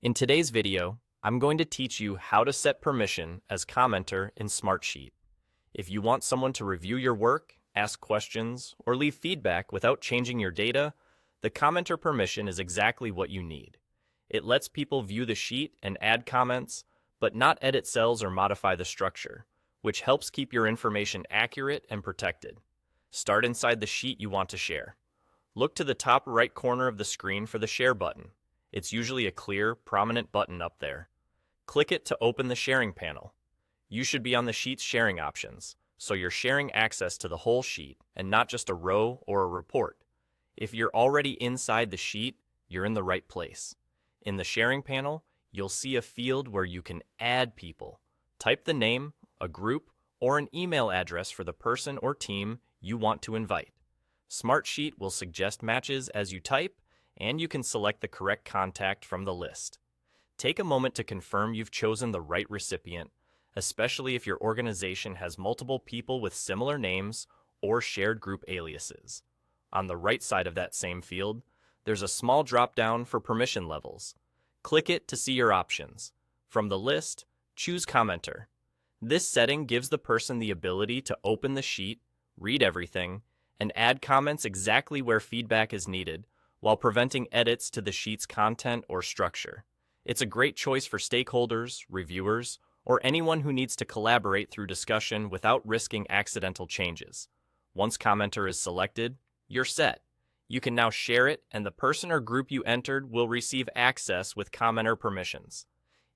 In today's video, I'm going to teach you how to set permission as commenter in Smartsheet. If you want someone to review your work, ask questions, or leave feedback without changing your data, the commenter permission is exactly what you need. It lets people view the sheet and add comments, but not edit cells or modify the structure, which helps keep your information accurate and protected. Start inside the sheet you want to share. Look to the top right corner of the screen for the Share button. It's usually a clear, prominent button up there. Click it to open the sharing panel. You should be on the sheet's sharing options, so you're sharing access to the whole sheet and not just a row or a report. If you're already inside the sheet, you're in the right place. In the sharing panel, you'll see a field where you can add people. Type the name, a group, or an email address for the person or team you want to invite. Smartsheet will suggest matches as you type, and you can select the correct contact from the list. Take a moment to confirm you've chosen the right recipient, especially if your organization has multiple people with similar names or shared group aliases. On the right side of that same field, there's a small drop-down for permission levels. Click it to see your options. From the list, choose Commenter. This setting gives the person the ability to open the sheet, read everything, and add comments exactly where feedback is needed, while preventing edits to the sheet's content or structure. It's a great choice for stakeholders, reviewers, or anyone who needs to collaborate through discussion without risking accidental changes. Once Commenter is selected, you're set. You can now share it, and the person or group you entered will receive access with commenter permissions.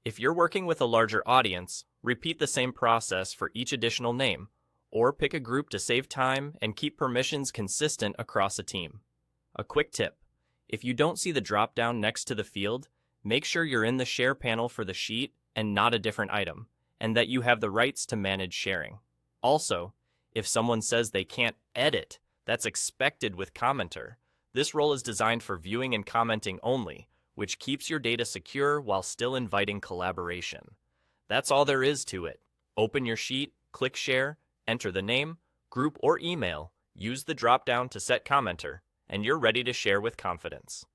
If you're working with a larger audience, repeat the same process for each additional name, or pick a group to save time and keep permissions consistent across a team. A quick tip: if you don't see the drop-down next to the field, make sure you're in the Share panel for the sheet and not a different item, and that you have the rights to manage sharing. Also, if someone says they can't edit, that's expected with Commenter. This role is designed for viewing and commenting only, which keeps your data secure while still inviting collaboration. That's all there is to it. Open your sheet, click Share, enter the name, group, or email, use the drop-down to set Commenter, and you're ready to share with confidence.